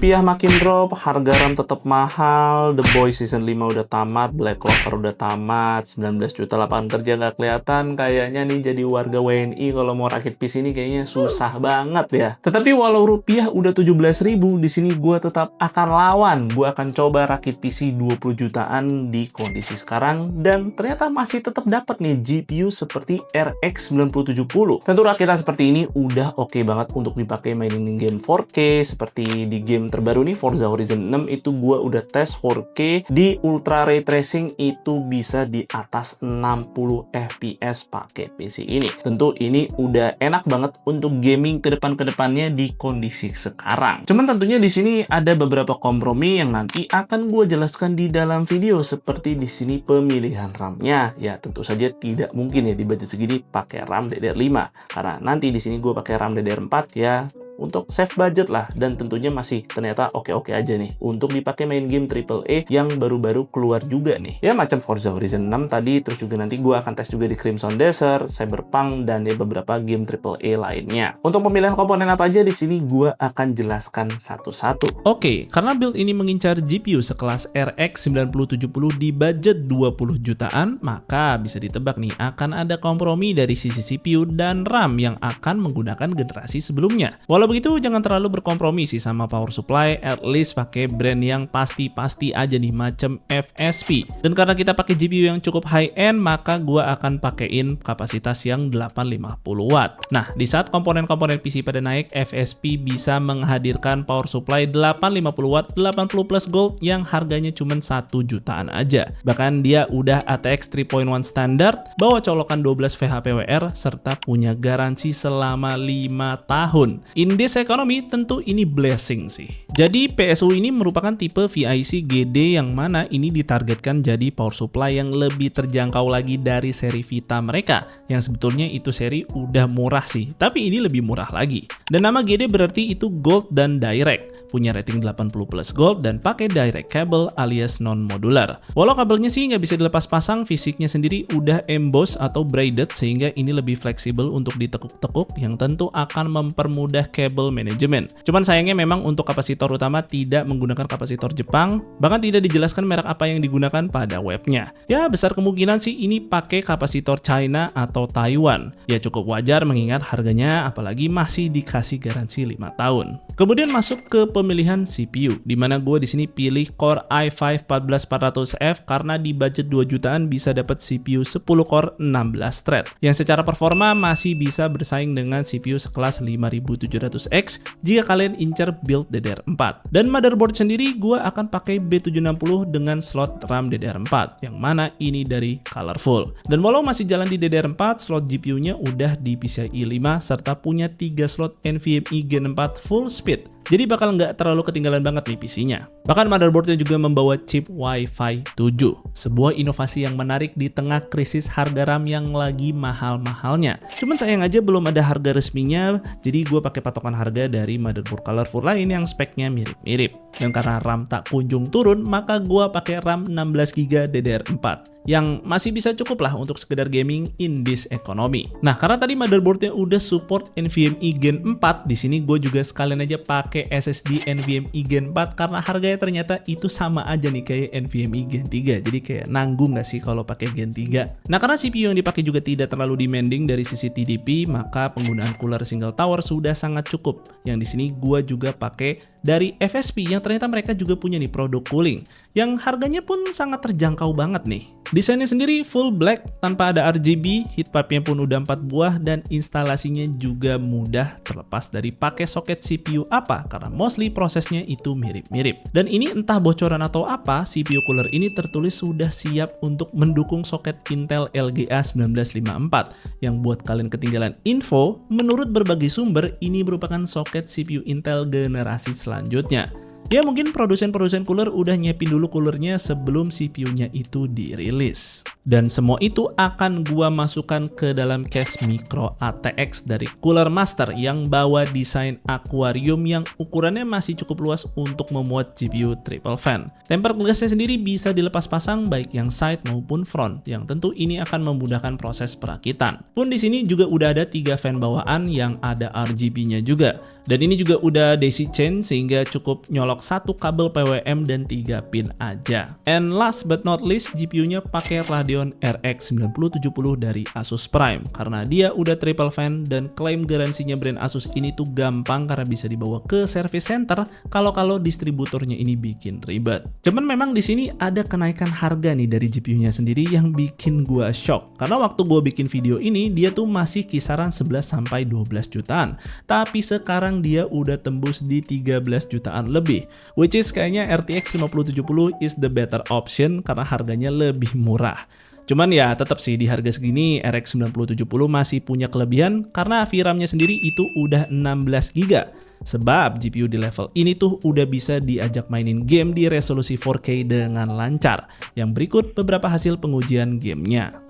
rupiah makin drop, harga RAM tetap mahal, The Boys Season 5 udah tamat, Black Clover udah tamat, 19 juta lapangan kerja nggak kelihatan, kayaknya nih jadi warga WNI kalau mau rakit PC ini kayaknya susah banget ya. Tetapi walau rupiah udah 17.000, di sini gue tetap akan lawan, gue akan coba rakit PC 20 jutaan di kondisi sekarang, dan ternyata masih tetap dapat nih GPU seperti RX 9070. Tentu rakitan seperti ini udah oke banget untuk dipakai mainin game 4K, seperti di game terbaru nih Forza Horizon 6 itu gua udah tes 4K di Ultra Ray Tracing itu bisa di atas 60 fps pakai PC ini. Tentu ini udah enak banget untuk gaming kedepannya di kondisi sekarang. Cuman tentunya di sini ada beberapa kompromi yang nanti akan gua jelaskan di dalam video, seperti di sini pemilihan RAM-nya. Ya tentu saja tidak mungkin ya di budget segini pakai RAM DDR5, karena nanti di sini gua pakai RAM DDR4 ya untuk save budget lah, dan tentunya masih ternyata oke-oke aja nih untuk dipakai main game AAA yang baru-baru keluar juga nih. Ya macam Forza Horizon 6 tadi, terus juga nanti gue akan tes juga di Crimson Desert, Cyberpunk, dan ya beberapa game AAA lainnya. Untuk pemilihan komponen apa aja di sini gue akan jelaskan satu-satu. Oke, karena build ini mengincar GPU sekelas RX 9070 di budget 20 jutaan, maka bisa ditebak nih akan ada kompromi dari sisi CPU dan RAM yang akan menggunakan generasi sebelumnya. Walau begitu, jangan terlalu berkompromi sih sama power supply, at least pakai brand yang pasti-pasti aja nih, macam FSP. Dan karena kita pakai GPU yang cukup high-end, maka gua akan pakein kapasitas yang 850 watt. Nah, di saat komponen-komponen PC pada naik, FSP bisa menghadirkan power supply 850 watt 80 plus gold yang harganya cuma 1 jutaan aja. Bahkan dia udah ATX 3.1 standar, bawa colokan 12 VHPWR, serta punya garansi selama 5 tahun. In this economy, tentu ini blessing sih. Jadi PSU ini merupakan tipe VIC GD yang mana ini ditargetkan jadi power supply yang lebih terjangkau lagi dari seri Vita mereka, yang sebetulnya itu seri udah murah sih, tapi ini lebih murah lagi. Dan nama GD berarti itu Gold dan Direct. Punya rating 80 plus gold dan pakai direct cable alias non-modular. Walau kabelnya sih nggak bisa dilepas pasang, fisiknya sendiri udah emboss atau braided sehingga ini lebih fleksibel untuk ditekuk-tekuk yang tentu akan mempermudah cable management. Cuman sayangnya memang untuk kapasitor utama tidak menggunakan kapasitor Jepang, bahkan tidak dijelaskan merek apa yang digunakan pada webnya. Ya besar kemungkinan sih ini pakai kapasitor China atau Taiwan. Ya cukup wajar mengingat harganya, apalagi masih dikasih garansi 5 tahun. Kemudian masuk ke pemilihan CPU, dimana gue di sini pilih Core i5 14400F karena di budget 2 jutaan bisa dapat CPU 10 core 16 thread yang secara performa masih bisa bersaing dengan CPU sekelas 5700X jika kalian incer build DDR4. Dan motherboard sendiri gue akan pakai B760 dengan slot RAM DDR4 yang mana ini dari Colorful. Dan walau masih jalan di DDR4, slot GPU-nya udah di PCIe 5 serta punya 3 slot NVMe Gen 4 full speed. Jadi bakal nggak terlalu ketinggalan banget nih PC-nya. Bahkan motherboardnya juga membawa chip Wi-Fi 7. Sebuah inovasi yang menarik di tengah krisis harga RAM yang lagi mahal-mahalnya. Cuman sayang aja belum ada harga resminya, jadi gue pakai patokan harga dari motherboard Colorful lain yang speknya mirip-mirip. Dan karena RAM tak kunjung turun, maka gue pakai RAM 16GB DDR4 yang masih bisa cukup lah untuk sekedar gaming in this economy. Nah, karena tadi motherboardnya udah support NVMe Gen 4, di sini gue juga sekalian aja pakai SSD NVMe Gen 4 karena harganya ternyata itu sama aja nih kayak NVMe Gen 3. Jadi kayak nanggung nggak sih kalau pakai Gen 3. Nah, karena CPU yang dipakai juga tidak terlalu demanding dari sisi TDP, maka penggunaan cooler single tower sudah sangat cukup. Yang di sini gue juga pakai dari FSP yang ternyata mereka juga punya nih produk cooling yang harganya pun sangat terjangkau banget nih. Desainnya sendiri full black tanpa ada RGB, heat pipe-nya pun udah 4 buah dan instalasinya juga mudah terlepas dari pakai soket CPU apa karena mostly prosesnya itu mirip-mirip. Dan ini entah bocoran atau apa, CPU cooler ini tertulis sudah siap untuk mendukung soket Intel LGA 1954 yang buat kalian ketinggalan info, menurut berbagai sumber ini merupakan soket CPU Intel generasi selanjutnya. Ya mungkin produsen-produsen cooler udah nyiapin dulu coolernya sebelum CPU-nya itu dirilis. Dan semua itu akan gua masukkan ke dalam case micro ATX dari Cooler Master yang bawa desain akuarium yang ukurannya masih cukup luas untuk memuat GPU triple fan. Temper gasnya sendiri bisa dilepas pasang baik yang side maupun front, yang tentu ini akan memudahkan proses perakitan. Pun di sini juga udah ada 3 fan bawaan yang ada RGB-nya juga. Dan ini juga udah daisy chain sehingga cukup nyolok satu kabel PWM dan 3 pin aja. And last but not least, GPU-nya pakai Radeon RX 9070 dari Asus Prime karena dia udah triple fan dan klaim garansinya brand Asus ini tuh gampang karena bisa dibawa ke service center kalau distributornya ini bikin ribet. Cuman memang di sini ada kenaikan harga nih dari GPU-nya sendiri yang bikin gua shock. Karena waktu gua bikin video ini dia tuh masih kisaran 11 sampai 12 jutaan. Tapi sekarang dia udah tembus di 13 jutaan lebih, which is kayaknya RTX 5070 is the better option karena harganya lebih murah. Cuman ya tetap sih di harga segini RX 9070 masih punya kelebihan karena VRAM-nya sendiri itu udah 16 GB. Sebab GPU di level ini tuh udah bisa diajak mainin game di resolusi 4K dengan lancar. Yang berikut beberapa hasil pengujian gamenya.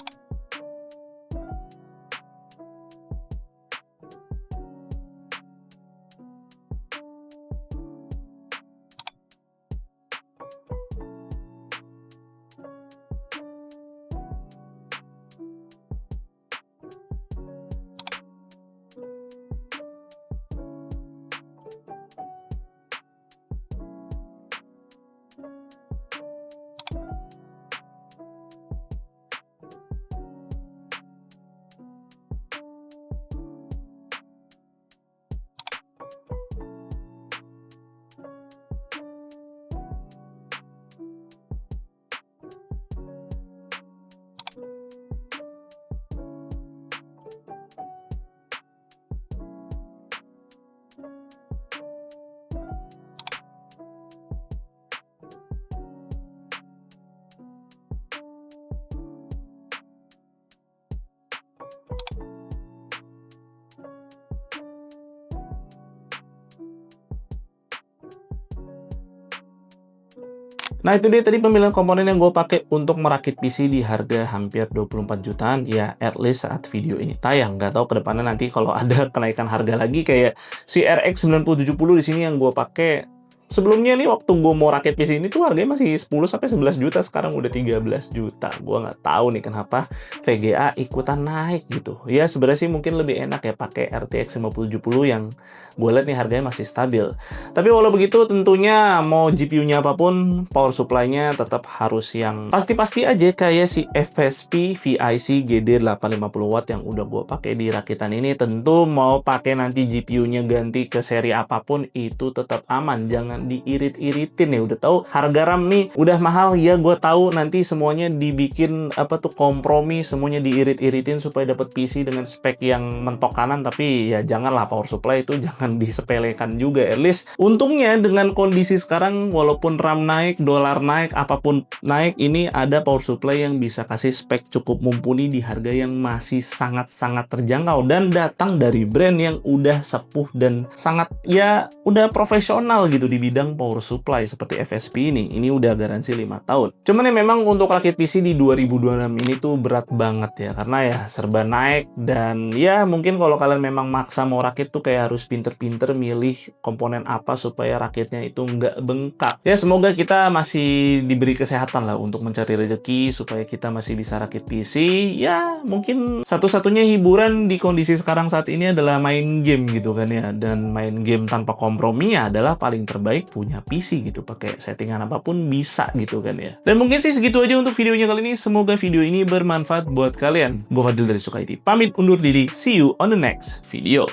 Nah itu dia tadi pemilihan komponen yang gue pakai untuk merakit PC di harga hampir 24 jutaan ya at least saat video ini tayang. Nggak tahu kedepannya nanti kalau ada kenaikan harga lagi kayak si RX 9070 di sini yang gue pakai. Sebelumnya nih waktu gue mau rakit PC ini tuh harganya masih 10 sampai 11 juta, sekarang udah 13 juta. Gue nggak tahu nih kenapa VGA ikutan naik gitu. Ya sebenarnya sih mungkin lebih enak ya pakai RTX 5070 yang gue lihat nih harganya masih stabil. Tapi walau begitu tentunya mau GPU-nya apapun, power supply-nya tetap harus yang pasti-pasti aja kayak si FSP VIC GD850 watt yang udah gue pakai di rakitan ini. Tentu mau pakai nanti GPU-nya ganti ke seri apapun itu tetap aman, jangan diirit-iritin ya. Udah tahu harga RAM nih udah mahal ya, gue tahu nanti semuanya dibikin apa tuh kompromi, semuanya diirit-iritin supaya dapat PC dengan spek yang mentok kanan. Tapi ya janganlah, power supply itu jangan disepelekan juga. At least untungnya dengan kondisi sekarang walaupun RAM naik, dolar naik, apapun naik, ini ada power supply yang bisa kasih spek cukup mumpuni di harga yang masih sangat-sangat terjangkau dan datang dari brand yang udah sepuh dan sangat ya udah profesional gitu di bidang power supply seperti FSP ini. Ini udah garansi 5 tahun. Cuman ya memang untuk rakit PC di 2026 ini tuh berat banget ya, karena ya serba naik dan ya mungkin kalau kalian memang maksa mau rakit tuh kayak harus pinter-pinter milih komponen apa supaya rakitnya itu nggak bengkak. Ya semoga kita masih diberi kesehatan lah untuk mencari rezeki supaya kita masih bisa rakit PC. Ya mungkin satu-satunya hiburan di kondisi sekarang saat ini adalah main game gitu kan ya, dan main game tanpa kompromi adalah paling terbaik punya PC gitu, pakai settingan apapun bisa gitu kan ya. Dan mungkin sih segitu aja untuk videonya kali ini. Semoga video ini bermanfaat buat kalian. Gue Fadil dari Sukaiti pamit undur diri. See you on the next video.